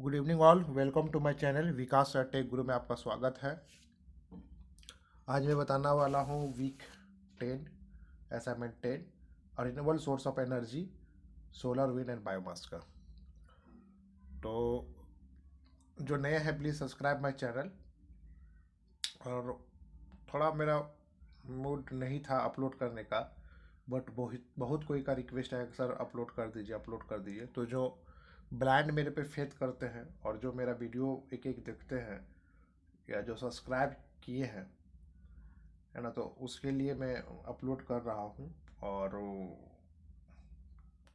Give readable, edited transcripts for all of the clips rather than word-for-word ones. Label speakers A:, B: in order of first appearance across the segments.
A: Good evening all, welcome to my channel Vikas Tech Guru में आपका स्वागत है। आज मैं बताने वाला हूँ week 10 assignment 10 renewable source of energy solar wind and biomass का। तो जो नए हैं प्लीज़ सब्सक्राइब माय चैनल। और थोड़ा मेरा मूड नहीं था अपलोड करने का, बट बहुत बहुत कोई का रिक्वेस्ट है कि सर अपलोड कर दीजिए अपलोड कर दीजिए। तो जो ब्लाइंड मेरे पे फेथ करते हैं और जो मेरा वीडियो एक एक देखते हैं या जो सब्सक्राइब किए हैं, है ना, तो उसके लिए मैं अपलोड कर रहा हूँ। और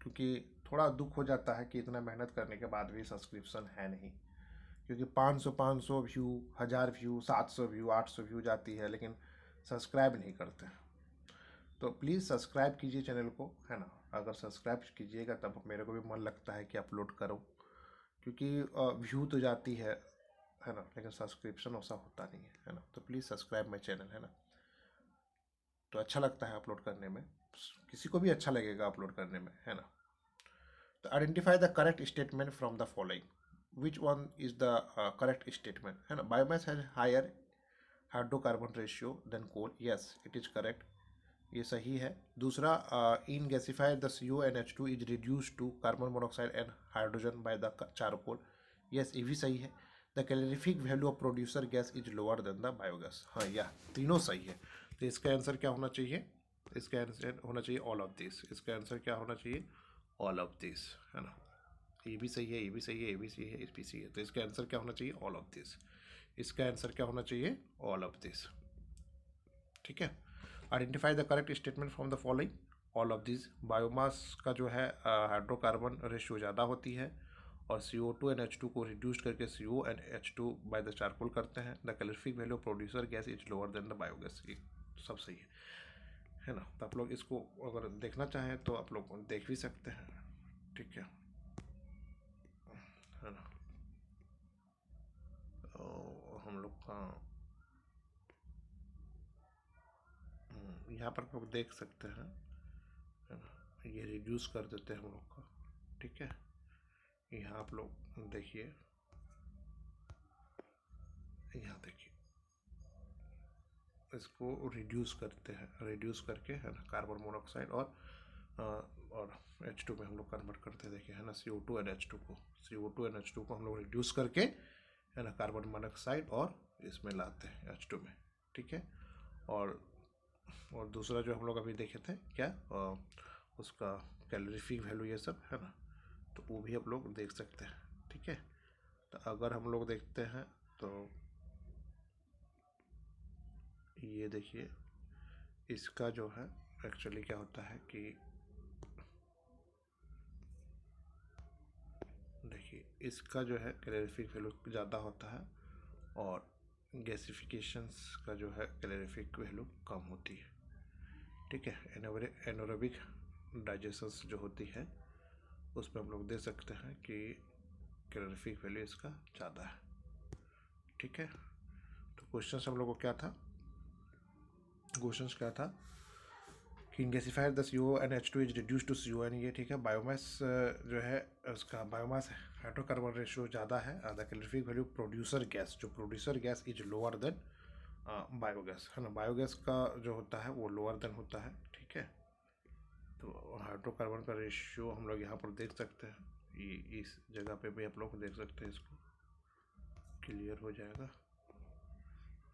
A: क्योंकि थोड़ा दुख हो जाता है कि इतना मेहनत करने के बाद भी सब्सक्रिप्शन है नहीं। क्योंकि 500 व्यू, 1000 व्यू, 700 व्यू, 800 व्यू जाती है, लेकिन सब्सक्राइब नहीं करते। तो प्लीज़ सब्सक्राइब कीजिए चैनल को, है ना। अगर सब्सक्राइब कीजिएगा तब मेरे को भी मन लगता है कि अपलोड करूँ। क्योंकि व्यू तो जाती है ना, लेकिन सब्सक्रिप्शन वैसा होता नहीं है ना। तो प्लीज़ सब्सक्राइब माई चैनल, है ना। तो अच्छा लगता है अपलोड करने में, किसी को भी अच्छा लगेगा अपलोड करने में, है ना। तो identify the correct statement from the following. Which one is the correct statement, है ना। Biomass has higher hydrocarbon ratio than coal, yes it is correct, ये सही है। दूसरा, in gasify the CO and H2 is reduce to carbon monoxide and hydrogen by the charcoal, yes ये भी सही है। The calorific value of producer gas is lower than the biogas, हाँ यह तीनों सही है। तो इसका आंसर क्या होना चाहिए? इसका आंसर होना चाहिए ऑल ऑफ दिस। इसका आंसर क्या होना चाहिए? ऑल ऑफ दिस, है ना। ये भी सही है, ये भी सही है, ये भी सही है, ये भी सही है। तो इसका आंसर क्या होना चाहिए? All of this. इसका आंसर क्या होना चाहिए? All of this. ठीक है। Identify the correct statement from the following, all of this. Biomass का जो है हाइड्रोकार्बन रेशियो ज़्यादा होती है और CO2 एंड H2 को रिड्यूस करके CO and H2 bye the charcoal करते हैं। The calorific value producer gas is lower than the biogas, ये सब सही है ना। तो आप लोग इसको अगर देखना चाहें तो आप लोग देख भी सकते हैं, ठीक है ना। तो हम लोग का यहाँ पर आप लोग देख सकते हैं, है ना। ये रिड्यूस कर देते हैं हम लोग का, ठीक है। यहाँ आप लोग देखिए, यहाँ देखिए, इसको रिड्यूस करते हैं, रिड्यूस करके, है ना, कार्बन मोनोऑक्साइड और H2 में हम लोग कन्वर्ट करते हैं, देखिए, है ना। CO2 एंड H2 को, CO2 एंड H2 को हम लोग रिड्यूस करके, है ना, कार्बन मोनोऑक्साइड और इसमें लाते हैं H2 में, ठीक है। और और दूसरा जो हम लोग अभी देखे थे क्या, उसका कैलोरीफिक वैल्यू ये सब, है ना। तो वो भी आप लोग देख सकते हैं, ठीक है। तो अगर हम लोग देखते हैं तो ये देखिए, इसका जो है एक्चुअली क्या होता है कि देखिए, इसका जो है कैलोरीफिक वैल्यू ज़्यादा होता है और गैसिफिकेशंस का जो है कैलोरीफिक वैल्यू कम होती है, ठीक है। एनोरेबिक डाइजेशंस जो होती है उसमें हम लोग दे सकते हैं कि कैलोरीफिक वैल्यू इसका ज़्यादा है, ठीक है। तो क्वेश्चन हम लोग को क्या था, क्वेश्चन क्या था कि in gasifier the CO and H2 is reduce to CO, ये ठीक है। बायोमास जो है उसका बायोमास हाइड्रोकार्बन रेशियो ज़्यादा है। The calorific value producer gas, जो producer gas is lower than biogas, है ना। बायोगैस का जो होता है वो लोअर देन होता है, ठीक है। तो हाइड्रोकार्बन का रेशियो हम लोग यहाँ पर देख सकते हैं, ये इस जगह पे भी आप लोग देख सकते हैं, इसको क्लियर हो जाएगा।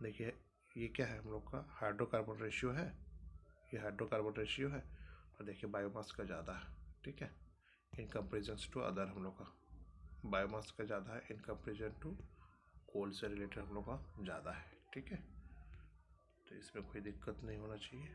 A: देखिए, ये क्या है, हम लोग का हाइड्रोकार्बन रेशियो है, ये हाइड्रोकार्बन रेशियो है। और देखिए बायोमास का ज़्यादा है, ठीक है, इन कंपेरिजन टू अदर। हम लोग का बायोमास का ज़्यादा है इन कंपेरिजन टू कोल से रिलेटेड हम लोग का ज़्यादा है, ठीक है। तो इसमें कोई दिक्कत नहीं होना चाहिए,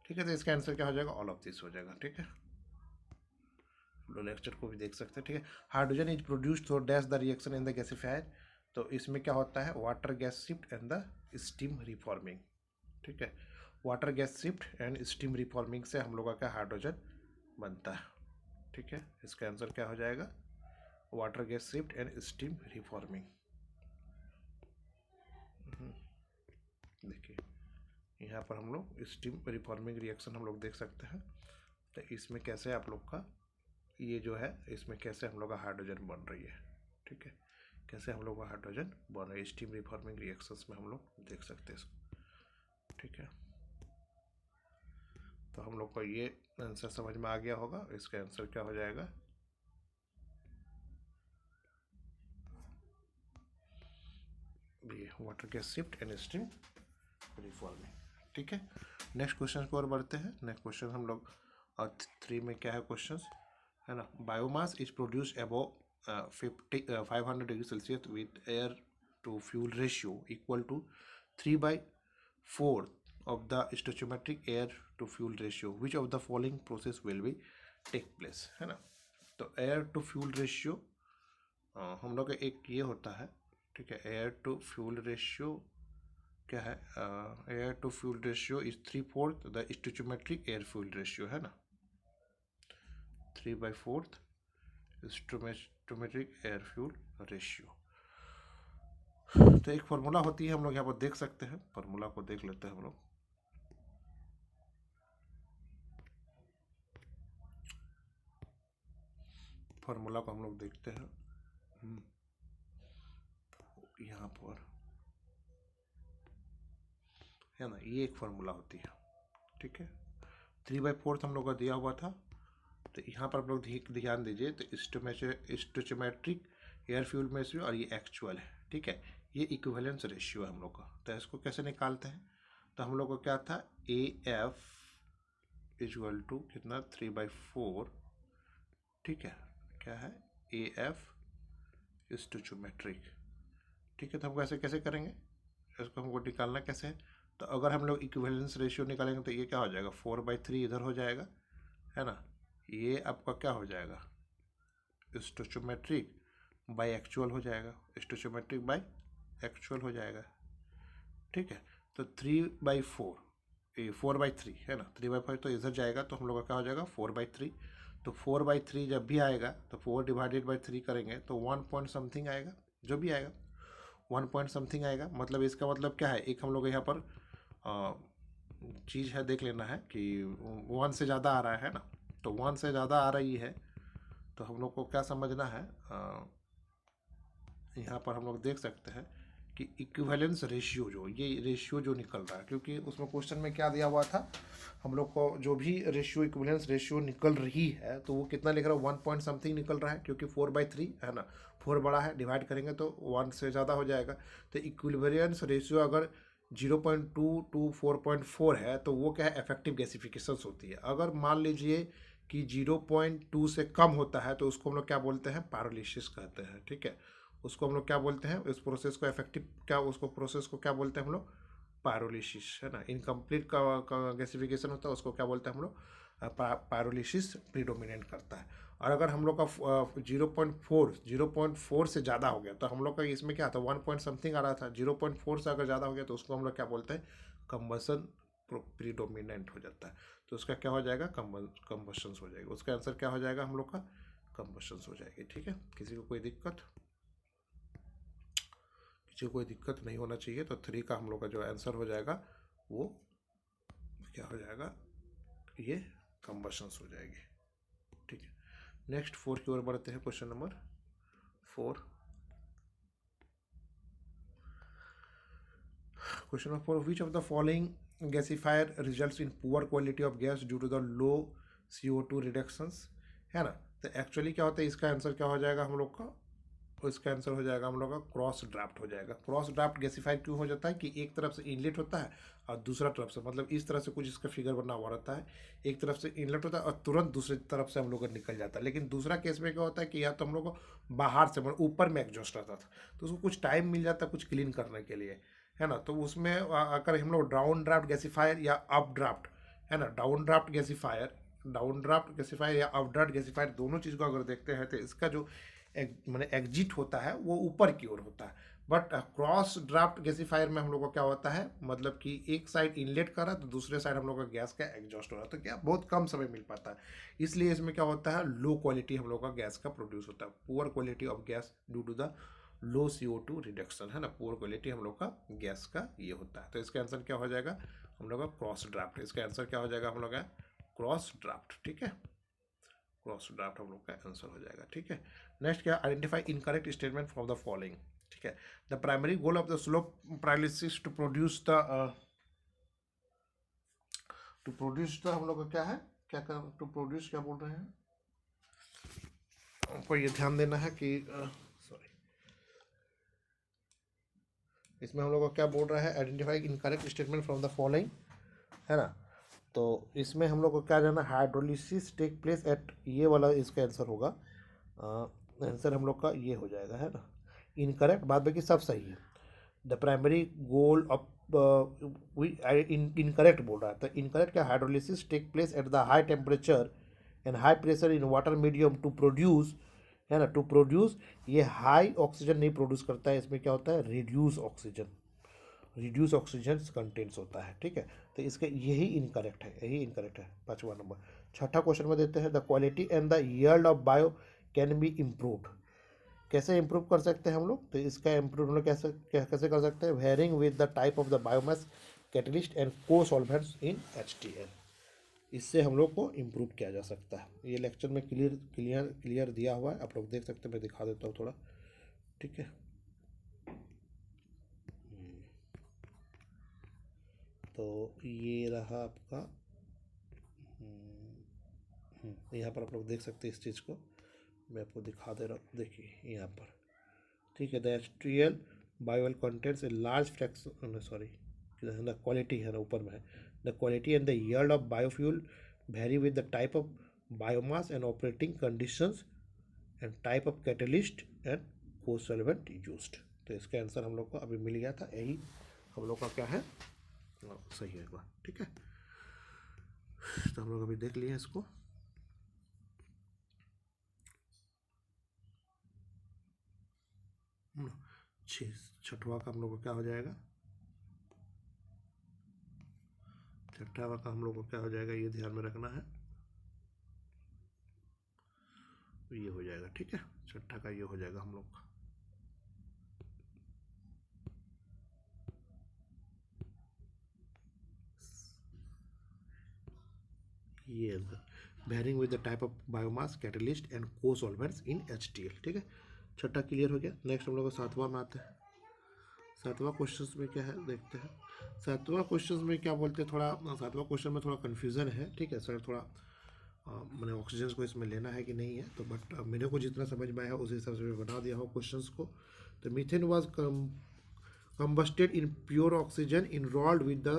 A: ठीक है। तो इसका आंसर क्या हो जाएगा? ऑल ऑफ दिस हो जाएगा, ठीक है। हम लोग लेक्चर को भी देख सकते हैं, ठीक है। Hydrogen is produced through dash the reaction in the gasifier, तो इसमें क्या होता है? Water gas shift and the steam reforming, ठीक है। Water gas shift and steam reforming से हम लोग का हाइड्रोजन बनता है, ठीक है। इसका आंसर क्या हो जाएगा? Water gas shift and steam reforming. देखिए, यहाँ पर हम लोग स्टीम रिफॉर्मिंग रिएक्शन हम लोग देख सकते हैं। तो इसमें कैसे आप लोग का ये जो है, इसमें कैसे हम लोग का हाइड्रोजन बन रही है, ठीक है, कैसे हम लोग का हाइड्रोजन बन रही है स्टीम रिफॉर्मिंग रिएक्शंस में हम लोग देख सकते हैं इसको, ठीक है। तो हम लोग को ये आंसर समझ में आ गया होगा। इसका आंसर क्या हो जाएगा, ये water gas shift and steam reforming, ठीक है। नेक्स्ट क्वेश्चन की ओर बढ़ते हैं। नेक्स्ट क्वेश्चन हम लोग 3 में क्या है क्वेश्चन, है ना, biomass is produce above 500 degree Celsius with air to fuel ratio equal to 3/4 of the stoichiometric air to fuel ratio, which of the following process will be take place, है ना। तो एयर टू फ्यूल रेशियो हम लोग का एक ये होता है, ठीक है, एयर टू फ्यूल रेशियो क्या है, air to fuel ratio is 3/4 the stoichiometric air fuel ratio, है ना, 3/4 स्टोइचोमेट्रिक एयर फ्यूल रेशियो। तो एक फार्मूला होती है, हम लोग यहाँ पर देख सकते हैं, फार्मूला को देख लेते हैं हम लोग। फार्मूला को हम लोग देखते हैं, यहाँ पर है ना, ये एक फार्मूला होती है, ठीक है। 3/4 हम लोग का दिया हुआ था। तो यहाँ पर आप लोग ध्यान दीजिए, तो स्टोइचोमेट्रिक एयर फ्यूल रेशियो और ये एक्चुअल है, ठीक है, ये इक्विवेलेंस रेशियो है हम लोग का। तो इसको कैसे निकालते हैं, तो हम लोग को क्या था, AF इक्वल टू कितना 3/4, ठीक है, क्या है AF स्टोइचोमेट्रिक, ठीक है। तो हम कैसे कैसे करेंगे इसको, हमको निकालना कैसे है। तो अगर हम लोग इक्विवेलेंस रेशियो निकालेंगे तो ये क्या हो जाएगा, 4/3 इधर हो जाएगा, है ना, ये आपका क्या हो जाएगा, स्टोइचोमेट्रिक बाय एक्चुअल हो जाएगा, स्टोइचोमेट्रिक बाय एक्चुअल हो जाएगा, ठीक है। तो 3/4 ये 4/3 है ना, 3/5 तो इधर जाएगा, तो हम लोग का क्या हो जाएगा 4/3। तो 4/3 जब भी आएगा तो 4/3 करेंगे तो 1 पॉइंट समथिंग आएगा, जो भी आएगा 1 पॉइंट समथिंग आएगा। मतलब इसका मतलब क्या है, एक हम लोग यहाँ पर चीज़ है, देख लेना है कि 1 से ज़्यादा आ रहा है ना, तो 1 से ज़्यादा आ रही है तो हम लोग को क्या समझना है, यहाँ पर हम लोग देख सकते हैं कि इक्विवेलेंस रेशियो जो ये रेशियो जो निकल रहा है, क्योंकि उसमें क्वेश्चन में क्या दिया हुआ था, हम लोग को जो भी रेशियो इक्विवेलेंस रेशियो निकल रही है तो वो कितना लिख रहा है, 1 पॉइंट समथिंग निकल रहा है, क्योंकि 4/3 है ना, 4 बड़ा है, डिवाइड करेंगे तो 1 से ज़्यादा हो जाएगा। तो इक्विवेलेंस रेशियो अगर 0.2 to 4.4 है तो वो क्या है, इफेक्टिव गैसिफिकेशन होती है। अगर मान लीजिए कि 0.2 से कम होता है तो उसको हम लोग क्या बोलते हैं, पायरोलिसिस कहते हैं, ठीक है। उसको हम लोग क्या बोलते हैं, इस प्रोसेस को इफेक्टिव क्या, उसको प्रोसेस को क्या बोलते हैं हम लोग, पायरोलिसिस, है ना। इनकम्प्लीट का गैसिफिकेशन होता है, उसको क्या बोलते हैं हम लोग, पायरोलिसिस प्रीडोमिनेंट करता है। और अगर हम लोग का 0.4 से ज़्यादा हो गया तो हम लोग का इसमें क्या था, 1 पॉइंट समथिंग आ रहा था, 0.4 से अगर ज़्यादा हो गया तो उसको हम लोग क्या बोलते हैं, कंबसन प्रीडोमिनेंट हो जाता है। तो उसका क्या हो जाएगा, कंबशंस हो जाएगा। उसका आंसर क्या हो जाएगा हम लोग का, कंबशंस हो जाएगी, ठीक है। किसी को कोई दिक्कत, किसी को कोई दिक्कत नहीं होना चाहिए। तो 3 का हम लोग का जो आंसर हो जाएगा वो क्या हो जाएगा, ये कंबशंस हो जाएगी, ठीक है। नेक्स्ट 4 की ओर बढ़ते हैं। Question number 4, question number 4, which of the following gasifier results in poor quality of gas due to the low CO2 reductions, है ना। तो एक्चुअली क्या होता है, इसका आंसर क्या हो जाएगा हम लोग का, इसका आंसर हो जाएगा हम लोग का क्रॉस ड्राफ्ट हो जाएगा। क्रॉस ड्राफ्ट गैसिफायर क्यों हो जाता है कि एक तरफ से इनलेट होता है और दूसरा तरफ से, मतलब इस तरह से कुछ इसका फिगर बना हुआ रहता है, एक तरफ से इनलेट होता है और तुरंत दूसरी तरफ से हम लोग का निकल जाता है। लेकिन दूसरा केस में क्या होता है कि या तो हम लोग को बाहर से, मतलब ऊपर में एग्जॉस्ट रहता था तो उसको कुछ टाइम मिल जाता है कुछ क्लीन करने के लिए, है ना। तो उसमें अगर हम लोग डाउन ड्राफ्ट गैसिफायर या अप ड्राफ्ट, है ना, डाउन ड्राफ्ट गैसिफायर या अप ड्राफ्ट गैसिफायर, दोनों चीज़ को अगर देखते हैं तो इसका जो मैंने एग्जिट होता है वो ऊपर की ओर होता है। बट क्रॉस ड्राफ्ट गैसिफायर में हम लोग को क्या होता है, मतलब कि एक साइड इनलेट कर रहा है तो दूसरे साइड हम लोग का गैस का एग्जॉस्ट हो रहा है, तो क्या बहुत कम समय मिल पाता है। इसलिए इसमें क्या होता है, लो क्वालिटी हम लोग का गैस का प्रोड्यूस होता है, poor quality of gas due to the low CO2 reduction, है ना। पुअर क्वालिटी हम लोग का गैस का ये होता है। तो इसका आंसर क्या हो जाएगा, हम लोग का क्रॉस ड्राफ्ट। इसका आंसर क्या हो जाएगा हम लोग का क्रॉस ड्राफ्ट, ठीक है, क्रॉस ड्राफ्ट हम लोग का आंसर हो जाएगा, ठीक है। नेक्स्ट क्या, identify incorrect statement from the following, ठीक है। The primary goal of the slow pyrolysis to produce the हम लोग का क्या है, क्या कर टू प्रोड्यूस क्या बोल रहे हैं आपको ये ध्यान देना है कि सॉरी, इसमें हम लोग को क्या बोल रहा है, identify incorrect statement from the following, है ना। तो इसमें हम लोग को क्या जाना, हाइड्रोलिसिस टेक प्लेस एट, ये वाला इसका आंसर होगा, आंसर हम लोग का ये हो जाएगा, है ना, इनकरेक्ट। बाद बाकी सब सही है। The primary goal of incorrect बोल रहा है, तो इनकरेक्ट क्या, hydrolysis take place at the high temperature and high pressure in water medium to produce, है ना, टू प्रोड्यूस, ये हाई ऑक्सीजन नहीं प्रोड्यूस करता है, इसमें क्या होता है, रिड्यूस ऑक्सीजन कंटेंट्स होता है, ठीक है। तो इसका यही इनकरेक्ट है, यही इनकरेक्ट है, 5वां नंबर। छठा क्वेश्चन में देते हैं, the quality and the yield of bio can be improved, कैसे इम्प्रूव कर सकते हैं हम लोग, तो इसका इम्प्रूव हम लोग कैसे कैसे कर सकते हैं, wearing with the type of the biomass catalyst and को सॉल्वेंट्स इन HTL, इससे हम लोग को इम्प्रूव किया जा सकता है। ये लेक्चर में क्लियर दिया हुआ है, आप लोग देख सकते हैं, मैं दिखा देता हूँ थोड़ा, ठीक है। तो ये रहा आपका, यहाँ पर आप लोग देख सकते हैं इस चीज़ को, मैं आपको दिखा दे रहा हूँ, देखिए यहाँ पर, ठीक है। The HTL bowel contents a large fraction, sorry, the quality है ना, ऊपर में है, the quality and the yield of biofuel vary with the type of biomass and operating conditions and type of catalyst and co-solvent used। तो इसका answer हम लोग को अभी मिल गया था, यही हम लोग का क्या है, सही है, ठीक है। तो हम लोग अभी देख लिए इसको। छठवा का हम लोग को क्या हो जाएगा, छठवा का हम लोग को क्या हो जाएगा, ये ध्यान में रखना है, ये हो जाएगा, ठीक है, छठा का ये हो जाएगा हम लोग का। ये wearing with the type of biomass catalyst and को सॉल्वेंट्स इन HTL, ठीक है। छठा क्लियर हो गया। नेक्स्ट हम लोग को सातवां में आते हैं। सातवां क्वेश्चन में क्या है देखते हैं। सातवां क्वेश्चन में क्या बोलते हैं, थोड़ा सातवां क्वेश्चन में थोड़ा कन्फ्यूज़न है, ठीक है सर, थोड़ा मैंने ऑक्सीजन को इसमें लेना है कि नहीं है, तो बट मेरे को जितना समझ में आया उस हिसाब से मैं बना दिया हूँ क्वेश्चंस को। तो methane was combusted in pure oxygen enrolled with the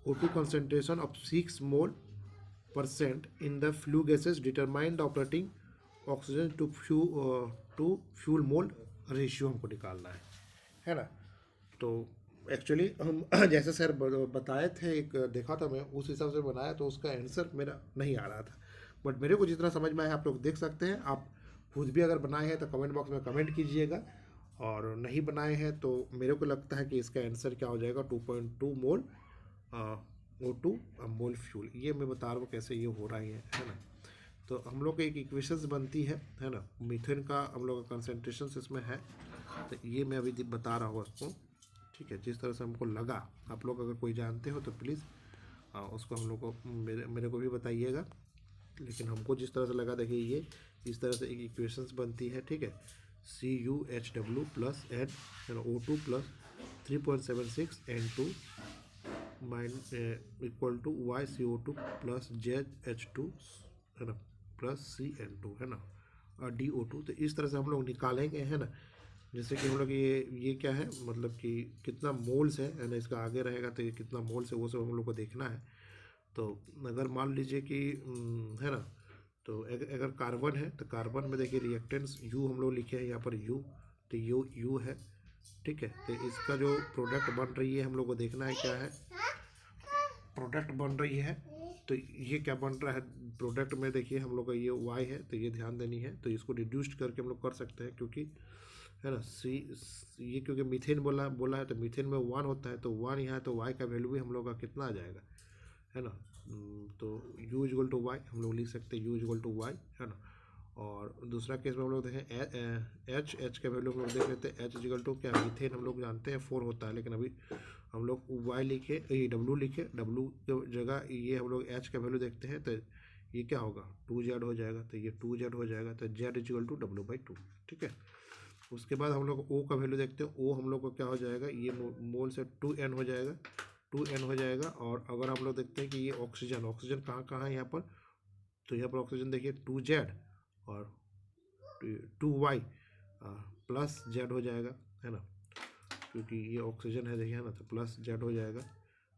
A: O2 concentration of 6 mole% in the flue gases, determine the operating oxygen to fuel mole ratio हमको निकालना है ना। तो एक्चुअली हम जैसे सर बताए थे, एक देखा था मैं, उस हिसाब से बनाया, तो उसका आंसर मेरा नहीं आ रहा था, बट मेरे को जितना समझ में आया आप लोग देख सकते हैं। आप खुद भी अगर बनाए हैं तो कमेंट बॉक्स में कमेंट कीजिएगा, और नहीं बनाए हैं तो मेरे को लगता है कि इसका आंसर क्या हो जाएगा, 2.2 मोल O2 मोल फ्यूल। ये मैं बता रहा हूँ कैसे ये हो रहा है ना। तो हम लोग एक इक्वेशंस बनती है ना, मीथेन का हम लोग का कंसनट्रेशन इसमें है, तो ये मैं अभी बता रहा हूँ आपको, ठीक है। जिस तरह से हमको लगा, आप लोग अगर कोई जानते हो तो प्लीज़ उसको हम लोग को मेरे को भी बताइएगा, लेकिन हमको जिस तरह से लगा, देखिए ये इस तरह से एक इक्वेशंस बनती है, ठीक है। CuHW plus n O2 plus 3.76 N2 equal to YCO2 plus ZH2, है ना, प्लस CN2, है ना, और DO2। तो इस तरह से हम लोग निकालेंगे, है ना। जैसे कि हम लोग ये क्या है, मतलब कि कितना मोल्स है ना, इसका आगे रहेगा तो ये कितना मोल्स है वो सब हम लोग को देखना है। तो अगर मान लीजिए कि है ना, तो अगर कार्बन है तो कार्बन में देखिए रिएक्टेंट्स U हम लोग लिखे हैं यहाँ पर U, तो U है, ठीक है। तो इसका जो प्रोडक्ट बन रही है हम लोग को देखना है, क्या है प्रोडक्ट बन रही है, तो ये क्या बन रहा है प्रोडक्ट में, देखिए हम लोग का ये Y है, तो ये ध्यान देनी है। तो इसको रिड्यूस्ड करके हम लोग कर सकते हैं, क्योंकि है ना, ये क्योंकि मीथेन बोला है, तो मीथेन में 1 होता है, तो 1 यहाँ है, तो Y का वैल्यू भी हम लोग का कितना आ जाएगा, है ना। तो U इक्वल टू वाई हम लोग लिख सकते हैं, U इक्वल टू वाई, है ना। और दूसरा केस में हम लोग देखें H का वैल्यू हम लोग देख लेते हैं, H इक्वल टू क्या, मीथेन हम लोग जानते हैं 4 होता है, लेकिन अभी हम लोग वाई लिखे, ये डब्लू लिखे, डब्लू की जगह ये हम लोग एच का वैल्यू देखते हैं, तो ये क्या होगा 2z हो जाएगा, तो ये 2z हो जाएगा, तो z इक्वल टू W/2। ठीक है, उसके बाद हम लोग ओ का वैल्यू देखते हैं, ओ हम लोग को क्या हो जाएगा, ये मोल से 2n हो जाएगा, 2n हो जाएगा। और अगर हम लोग देखते हैं कि ये ऑक्सीजन, ऑक्सीजन कहाँ कहाँ है यहाँ पर, तो यहाँ पर ऑक्सीजन देखिए 2z और 2y प्लस z हो जाएगा, है ना, क्योंकि ये ऑक्सीजन है देखिए, है ना, तो प्लस z हो जाएगा।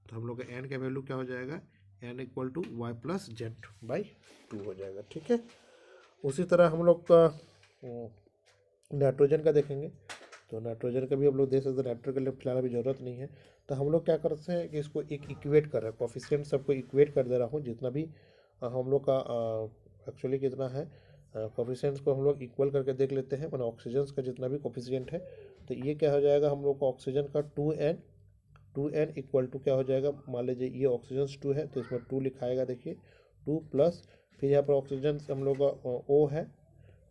A: तो हम लोग का n का वैल्यू क्या हो जाएगा, n equal to y plus z/2 हो जाएगा। ठीक है, उसी तरह हम लोग का नाइट्रोजन का देखेंगे, तो नाइट्रोजन का भी हम लोग देख सकते हैं, नाइट्रोजन के लिए फिलहाल अभी ज़रूरत नहीं है। तो हम लोग क्या करते हैं कि इसको एक इक्वेट कर रहे हैं, कोफिशिएंट सबको इक्वेट कर दे रहा हूँ, जितना भी हम लोग का एक्चुअली कितना है कोफिशिएंट्स को हम लोग इक्वल करके देख लेते हैं, मैंने ऑक्सीजन का जितना भी कोफिशिएंट है। तो ये क्या हो जाएगा हम लोग को ऑक्सीजन का 2n इक्वल टू क्या हो जाएगा, मान लीजिए ये ऑक्सीजन 2 है, तो इसमें 2 लिखाएगा, देखिए 2 प्लस, फिर यहाँ पर ऑक्सीजन हम लोग का O है,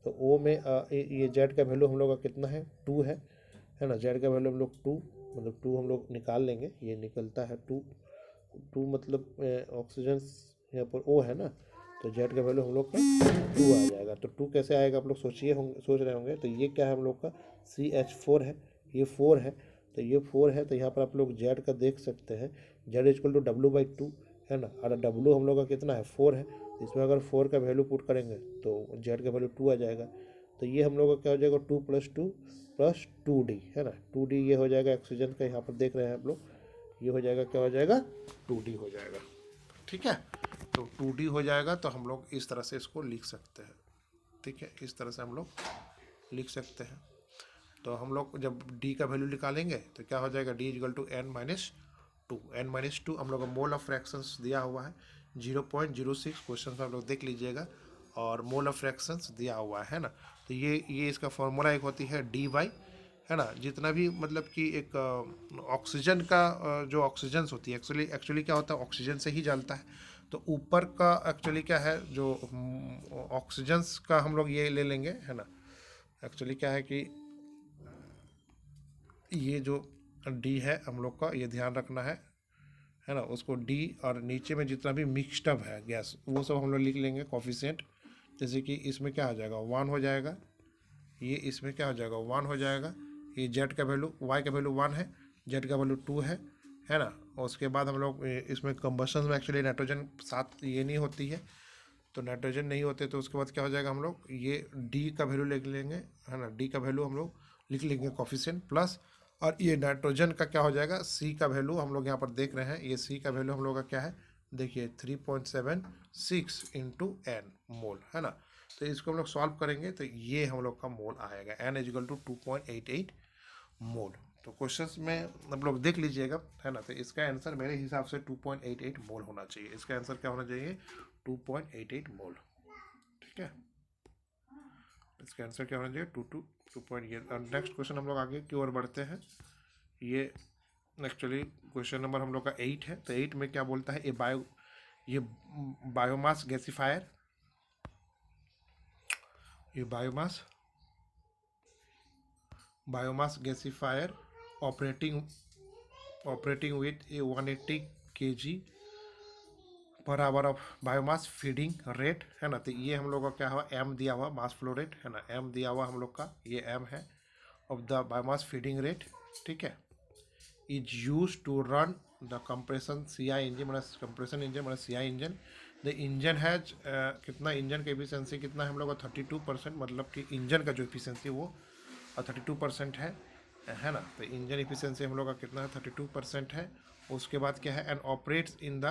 A: तो O में ये जेड का वैल्यू हम लोग का कितना है 2 है ना, जेड का वैल्यू हम लोग 2 मतलब 2 हम लोग निकाल लेंगे, ये निकलता है 2 मतलब ऑक्सीजन यहाँ पर O है ना, तो जेड का वैल्यू हम लोग का 2 आ जाएगा। तो 2 कैसे आएगा आप लोग सोच रहे होंगे, तो ये क्या है हम लोग का CH4 है, ये 4 है, तो ये 4 है, तो यहाँ पर आप लोग जेड का देख सकते हैं, जेड इक्वल टू W/2 है ना, और डब्लू हम लोग का कितना है 4 है, इसमें अगर 4 का वैल्यू पुट करेंगे तो जेड का वैल्यू 2 आ जाएगा। तो ये हम लोग का क्या हो जाएगा 2 + 2 + 2d है ना, 2d ये हो जाएगा ऑक्सीजन का, यहाँ पर देख रहे हैं आप लोग, ये हो जाएगा क्या हो जाएगा 2d हो जाएगा। ठीक है, तो 2d हो जाएगा, तो हम लोग इस तरह से इसको लिख सकते हैं। ठीक है, इस तरह से हम लोग लिख सकते हैं। तो हम लोग जब d का वैल्यू निकालेंगे तो क्या हो जाएगा, d = n-2, n-2 हम लोग का मोल ऑफ फ्रैक्शंस दिया हुआ है 0.06, क्वेश्चन में आप लोग देख लीजिएगा, और मोल ऑफ फ्रैक्शंस दिया हुआ है ना। तो ये इसका फॉर्मूला एक होती है dy, है ना, जितना भी मतलब कि एक ऑक्सीजन का जो ऑक्सीजन्स होती है, एक्चुअली क्या होता है ऑक्सीजन से ही जलता है। तो ऊपर का एक्चुअली क्या है जो ऑक्सीजन्स का हम लोग ये ले लेंगे, है ना, एक्चुअली क्या है कि ये जो डी है हम लोग का, ये ध्यान रखना है ना, उसको डी, और नीचे में जितना भी मिक्स्ड अप है गैस वो सब हम लोग लिख लेंगे कोफिशिएंट। जैसे कि इसमें क्या हो जाएगा 1 हो जाएगा, ये इसमें क्या हो जाएगा 1 हो जाएगा, ये जेड का वैल्यू, वाई का वैल्यू 1 है, जेड का वैल्यू 2 है ना। और उसके बाद हम लोग इसमें कंबशन में एक्चुअली नाइट्रोजन साथ ये नहीं होती है, तो नाइट्रोजन नहीं होते, तो उसके बाद क्या हो जाएगा हम लोग ये डी का वैल्यू लिख लेंगे, है ना, डी का वैल्यू हम लोग लिख लेंगे कोफिशिएंट प्लस, और ये नाइट्रोजन का क्या हो जाएगा सी का वैल्यू हम लोग यहाँ पर देख रहे हैं, ये सी का वैल्यू हम लोग का क्या है देखिए 3.76 × n मोल, है ना। तो इसको हम लोग सॉल्व करेंगे तो ये हम लोग का मोल आएगा, n = 2.88 मोल। तो क्वेश्चंस में आप लोग देख लीजिएगा, है ना। तो इसका आंसर मेरे हिसाब से 2.88 मोल होना चाहिए, इसका आंसर क्या होना चाहिए 2.88 मोल। ठीक है, इसका आंसर क्या होना चाहिए 2.8। और नेक्स्ट क्वेश्चन हम लोग आगे की ओर बढ़ते हैं। ये एक्चुअली क्वेश्चन नंबर हम लोग का 8 है। तो 8 में क्या बोलता है, ये बायोमास गैसिफायर, ये biomass gasifier operating with a 180 kg per hour of biomass feeding rate, है ना। तो ये हम लोग का क्या हुआ m दिया हुआ, मास फ्लो रेट, है ना, m दिया हुआ हम लोग का, ये m है of the biomass feeding rate. ठीक है, is use to run the compression CI engine, मतलब कंप्रेशन इंजन मतलब CI engine. The engine has कितना, इंजन का एफिशिएंसी कितना है हम लोग का 32%, मतलब कि इंजन का जो एफिशिएंसी वो 32% है ना। तो इंजन एफिशिएंसी हम लोग का कितना है 32% है। उसके बाद क्या है, and operates in the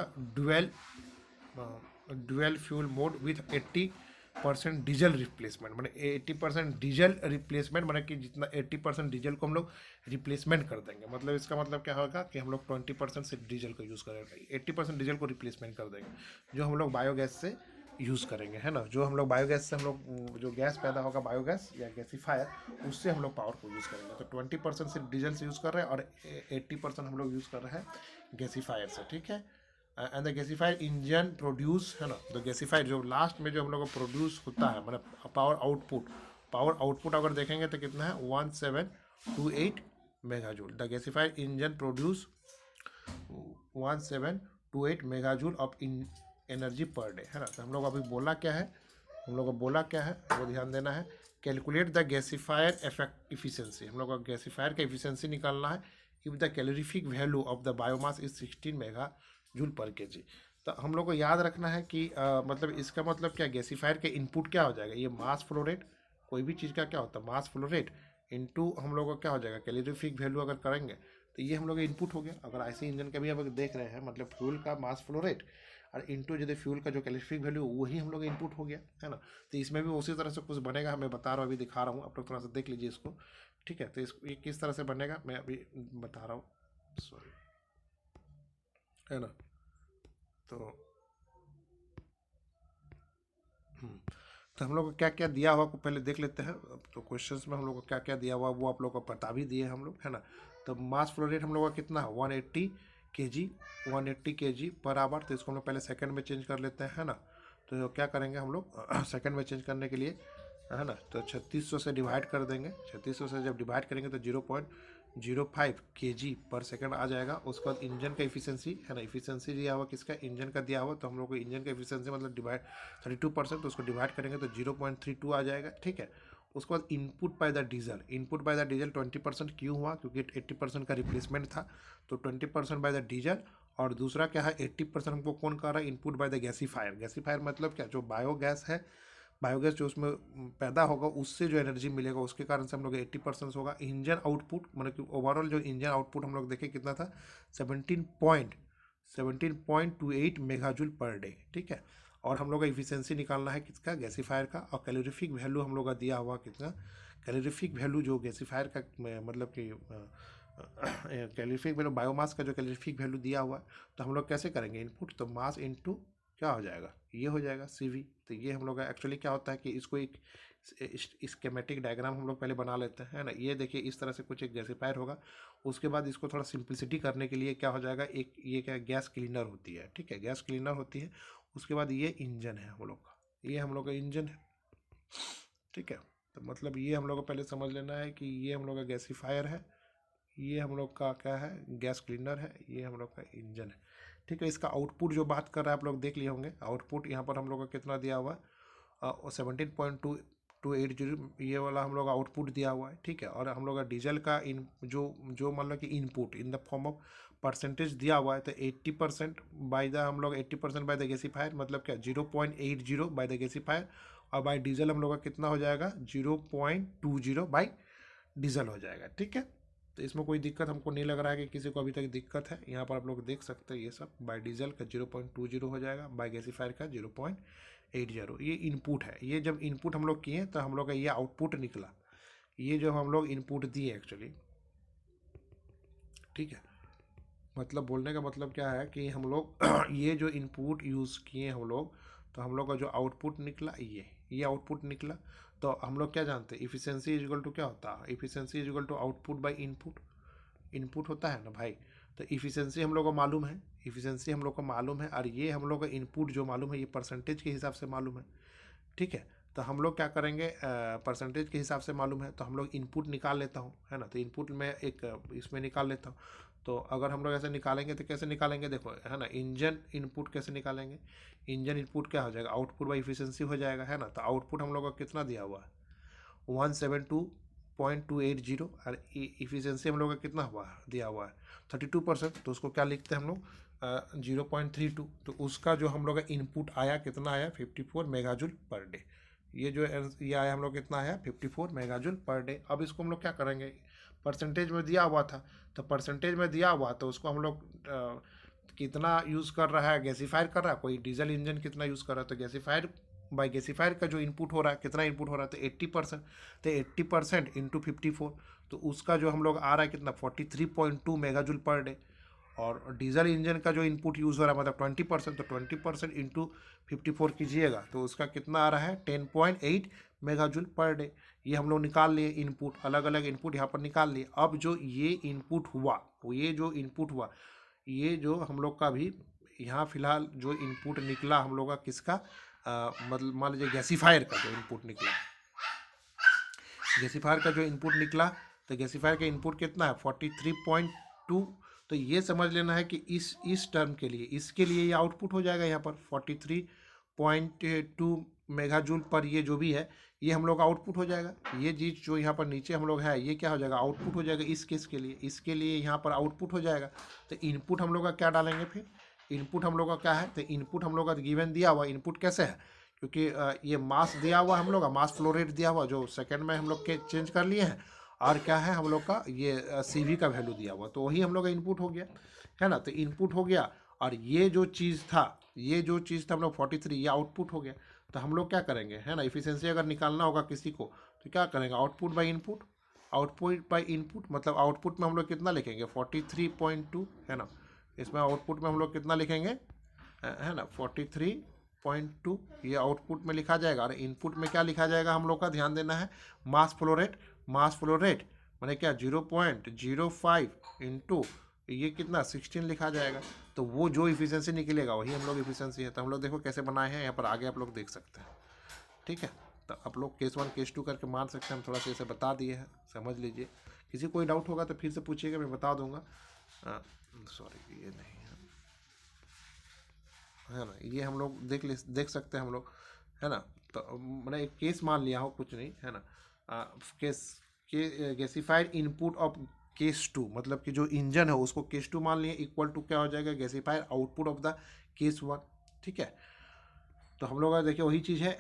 A: dual fuel mode with 80% diesel replacement, मतलब 80% डीजल रिप्लेसमेंट, मतलब कि जितना 80% डीजल को हम लोग रिप्लेसमेंट कर देंगे, मतलब इसका मतलब क्या होगा कि हम लोग 20% से डीजल को यूज़ करेंगे, 80% डीजल को रिप्लेसमेंट कर देंगे जो हम लोग बायोगैस से यूज़ करेंगे, है ना। जो हम लोग बायोगैस से हम लोग जो गैस पैदा होगा बायोगैस या गैसीफायर, उससे हम लोग पावर को यूज़ करेंगे। तो 20% सिर्फ डीजल से यूज़ कर रहे हैं और 80% हम लोग यूज़ कर रहे हैं गैसीफायर से। ठीक है, and the gasifier engine produce, है ना, द गैसीफायर जो लास्ट में जो हम लोग का प्रोड्यूस होता है, मतलब पावर आउटपुट अगर देखेंगे तो कितना है 1728 megajoule. The gasifier engine produce 1728 megajoule of energy per day, है ना। तो हम लोग अभी बोला क्या है, हम लोग को बोला क्या है वो ध्यान देना है। Calculate the gasifier effect efficiency, हम लोग का गैसीफायर का इफिशियंसी निकालना है if the calorific value of the biomass is 16 mega joule पर केजी। तो हम लोग को याद रखना है कि मतलब इसका मतलब क्या, गैसीफायर के इनपुट क्या हो जाएगा, ये मास फ्लो रेट, कोई भी चीज़ का क्या होता है मास फ्लो रेट इनटू हम लोग का क्या हो जाएगा कैलोरीफिक वैल्यू अगर करेंगे तो ये हम लोग का इनपुट हो गया। अगर ऐसे इंजन का भी अब देख रहे हैं मतलब फ्यूल का मास फ्लो रेट और इनटू यदि फ्यूल का जो कैलोरीफिक वैल्यू वही हम लोग इनपुट हो गया, है ना। तो इसमें भी उसी तरह से कुछ बनेगा, मैं बता रहा हूँ, अभी दिखा रहा हूँ, आप लोग थोड़ा सा देख लीजिए इसको, ठीक है। तो ये किस तरह से बनेगा मैं अभी बता रहा हूँ, सॉरी, है ना। तो तो हम लोग को क्या क्या दिया हुआ को पहले देख लेते हैं। तो क्वेश्चंस में हम लोग को क्या क्या दिया हुआ वो आप लोग को बता भी दिए हम लोग, है ना। तो मास फ्लो रेट हम लोग का कितना है 180 kg, 180 kg पर आवर। तो इसको हम लोग पहले सेकंड में चेंज कर लेते हैं, है ना। तो क्या करेंगे हम लोग सेकंड में चेंज करने के लिए, है ना, तो 3600 से डिवाइड कर देंगे। 3600 से जब डिवाइड करेंगे तो 0.05 kg पर सेकंड आ जाएगा। उसके बाद इंजन का इफिशियंसी, है ना, इफिशियंसी दिया हुआ किसका, इंजन का दिया हुआ। तो हम लोग को इंजन का इफिशियंसी मतलब डिवाइड 32%, तो उसको डिवाइड करेंगे तो 0.32 आ जाएगा, ठीक है। उसके बाद input by the diesel, input by the diesel 20% क्यों हुआ, क्योंकि 80% का रिप्लेसमेंट था, तो 20% बाय द डीजल। और दूसरा क्या है 80% हमको कौन कर रहा है, input by the gasifier. Gasifier मतलब क्या, जो बायोगैस है, बायोगैस जो उसमें पैदा होगा उससे जो एनर्जी मिलेगा उसके कारण से हम लोग 80% होगा। इंजन आउटपुट मतलब कि ओवरऑल जो इंजन आउटपुट हम लोग देखें कितना था 17.28 मेगाजूल पर डे, ठीक है। और हम लोग का इफिशियंसी निकालना है किसका, गैसीफायर का। और कैलोरीफिक वैल्यू हम लोग का दिया हुआ कितना, कैलोरीफिक वैल्यू जो गैसीफायर का मतलब कि कैलोरीफिक वैल्यू बायोमास का जो कैलोरीफिक वैल्यू दिया हुआ है। तो हम लोग कैसे करेंगे इनपुट, तो मास इनटू क्या हो जाएगा, ये हो जाएगा CV। तो ये हम लोग का एक्चुअली क्या होता है कि इसको एक स्केमेटिक डायग्राम हम लोग पहले बना लेते हैं, है ना। ये देखिए इस तरह से कुछ एक गैसीफायर होगा। उसके बाद इसको थोड़ा सिंप्लिसिटी करने के लिए क्या हो जाएगा, एक ये क्या गैस क्लीनर होती है, ठीक है, गैस क्लीनर होती है। उसके बाद ये इंजन है हम लोग का, ये हम लोग का इंजन है, ठीक है। तो मतलब ये हम लोग को पहले समझ लेना है कि ये हम लोग का गैसीफायर है, ये हम लोग का क्या है गैस क्लीनर है, ये हम लोग का इंजन है, ठीक है। इसका आउटपुट जो बात कर रहा है आप लोग देख लिए होंगे, आउटपुट यहाँ पर हम लोग का कितना दिया हुआ है 17.280, ये वाला हम लोग का आउटपुट दिया हुआ है, ठीक है। और हम लोग का डीजल का इन जो जो मतलब कि input in the form of percentage दिया हुआ है। तो 80% बाय द हम लोग 80% बाय द गैसीफायर मतलब क्या 0.80 बाय द गैसीफायर। और बाय डीजल हम लोग का कितना हो जाएगा 0.20 बाय डीजल हो जाएगा, ठीक है। तो इसमें कोई दिक्कत हमको नहीं लग रहा है कि किसी को अभी तक दिक्कत है। यहाँ पर आप लोग देख सकते हैं ये सब बाय डीजल का 0.20 हो जाएगा, बाय गैसीफायर का 0.80। ये इनपुट है, ये जब इनपुट हम लोग किए तो हम लोग का ये आउटपुट निकला, ये जो हम लोग इनपुट दिए एक्चुअली, ठीक है। मतलब बोलने का मतलब क्या है कि हम लोग ये जो इनपुट यूज़ किए हम लोग, तो हम लोग का जो आउटपुट निकला ये आउटपुट निकला। तो हम लोग क्या जानते हैं इफिशियंसी इज इक्वल टू क्या होता है, efficiency is equal to output by input, input होता है ना भाई। तो इफिशियंसी हम लोग को मालूम है, इफिशियंसी हम लोग को मालूम है, और ये हम लोग का इनपुट जो मालूम है ये परसेंटेज के हिसाब से मालूम है, ठीक है। तो हम लोग क्या करेंगे परसेंटेज के हिसाब से मालूम है तो हम लोग इनपुट निकाल लेता हूँ, है ना। तो इनपुट में एक इसमें निकाल लेता हूँ। तो अगर हम लोग ऐसे निकालेंगे तो कैसे निकालेंगे देखो, है ना, इंजन इनपुट कैसे निकालेंगे, इंजन इनपुट क्या हो जाएगा आउटपुट बाई इफिशियंसी हो जाएगा, है ना। तो आउटपुट हम लोग का कितना दिया हुआ है 172.280 और इफिशियंसी हम लोग का कितना हुआ दिया हुआ है 32%। तो उसको क्या लिखते हैं हम लोग 0.32। तो उसका जो हम लोग का इनपुट आया कितना आया 54 मेगाजूल पर डे। ये जो ये आया हम लोग कितना आया 54 मेगाजूल पर डे। अब इसको हम लोग क्या करेंगे, परसेंटेज में दिया हुआ था, तो परसेंटेज में दिया हुआ तो उसको हम लोग कितना यूज़ कर रहा है, गैसीफायर कर रहा है, कोई डीजल इंजन कितना यूज़ कर रहा है, तो गैसीफायर बाई गैसीफायर का जो इनपुट हो रहा है कितना इनपुट हो रहा है तो 80%। तो 80% इंटू 54, तो उसका जो हम लोग आ रहा है कितना 43.2 मेगाजूल पर डे। और डीजल इंजन का जो इनपुट यूज़ हो रहा है मतलब 20%, तो 20% इंटू 54 कीजिएगा तो उसका कितना आ रहा है 10.8 मेगाजूल पर डे। ये हम लोग निकाल लिए इनपुट, अलग अलग इनपुट यहाँ पर निकाल लिए। अब जो ये इनपुट हुआ, ये जो इनपुट हुआ, ये जो हम लोग का भी यहाँ फिलहाल जो इनपुट निकला हम लोग का किसका मतलब मान लीजिए गैसीफायर का जो इनपुट निकला, गैसीफायर का जो इनपुट निकला, तो गैसीफायर का इनपुट कितना है 43.2 तो ये समझ लेना है कि इस टर्म के लिए, इसके लिए ये आउटपुट हो जाएगा यहाँ पर 43.2 मेगाजूल पर, ये जो भी है ये हम लोग का आउटपुट हो जाएगा। ये चीज़ जो यहाँ पर नीचे हम लोग है ये क्या हो जाएगा, आउटपुट हो जाएगा इस केस के लिए, इसके लिए यहाँ पर आउटपुट हो जाएगा। तो इनपुट हम लोग का क्या डालेंगे फिर, इनपुट हम लोग का क्या है, तो इनपुट हम लोग का गिवन दिया हुआ, इनपुट कैसे है, क्योंकि ये मास दिया हुआ हम लोग का, मास फ्लो रेट दिया हुआ जो सेकंड में हम लोग के चेंज कर लिए हैं, और क्या है हम लोग का ये CV का वैल्यू दिया हुआ, तो वही हम लोग का इनपुट हो गया है ना। तो इनपुट हो गया, और ये जो चीज़ था हम लोग 43 ये आउटपुट हो गया। तो हम लोग क्या करेंगे है ना, इफिशिएंसी अगर निकालना होगा किसी को तो क्या करेंगे, output by input, output by input, मतलब आउटपुट में हम लोग कितना लिखेंगे 43.2 है ना, इसमें आउटपुट में हम लोग कितना लिखेंगे है ना 43.2, ये आउटपुट में लिखा जाएगा। और इनपुट में क्या लिखा जाएगा हम लोग का, ध्यान देना है, mass flow rate, mass flow rate मैंने क्या 0.05 इंटू ये कितना 16 लिखा जाएगा। तो वो जो इफिशिएंसी निकलेगा वही हम लोग इफिशिएंसी है। तो हम लोग देखो कैसे बनाए हैं, यहाँ पर आगे आप लोग देख सकते हैं, ठीक है। तो आप लोग केस 1 केस 2 करके मान सकते हैं, हम थोड़ा सा इसे बता दिए हैं, समझ लीजिए। किसी कोई डाउट होगा तो फिर से पूछिएगा, मैं बता दूंगा। सॉरी ये नहीं है ना, ये हम लोग देख सकते हैं हम लोग है ना। तो मैंने एक केस मान लिया हो, कुछ नहीं है ना, केस के गैसिफाइड इनपुट ऑफ केस 2, मतलब कि जो इंजन है उसको केस 2 मान लिए, इक्वल टू क्या हो जाएगा गैसिफाइड आउटपुट ऑफ द केस 1, ठीक है। तो हम लोग का देखिए वही चीज़ है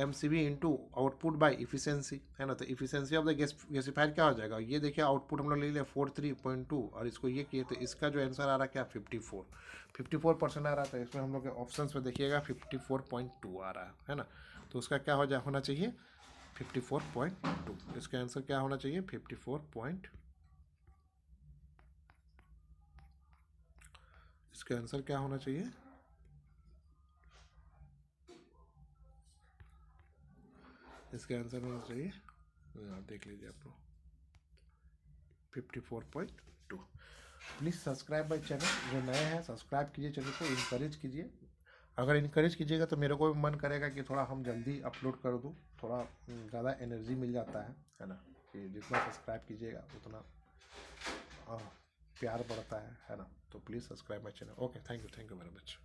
A: MCV into output by efficiency है ना। तो इफिशियंसी ऑफ द गैसिफायर क्या हो जाएगा, ये देखिए आउटपुट हम लोग ले लिया 43.2, और इसको ये किए तो इसका जो आंसर आ रहा है क्या 54% आ रहा था। इसमें हम लोग के ऑप्शन पे देखिएगा 54.2 आ रहा है ना। तो उसका क्या होना चाहिए 54.2, इसका आंसर क्या होना चाहिए 54. इसका आंसर क्या होना चाहिए, इसका आंसर होना चाहिए, देख लीजिए आप लोग 54.2। प्लीज़ सब्सक्राइब माई चैनल, जो नए हैं सब्सक्राइब कीजिए चैनल को, इनकरेज कीजिए। अगर इनकरेज कीजिएगा तो मेरे को भी मन करेगा कि थोड़ा हम जल्दी अपलोड कर दूँ, थोड़ा ज़्यादा एनर्जी मिल जाता है ना, कि जितना सब्सक्राइब कीजिएगा उतना प्यार बढ़ता है ना। तो please subscribe my channel. Okay, thank you very much.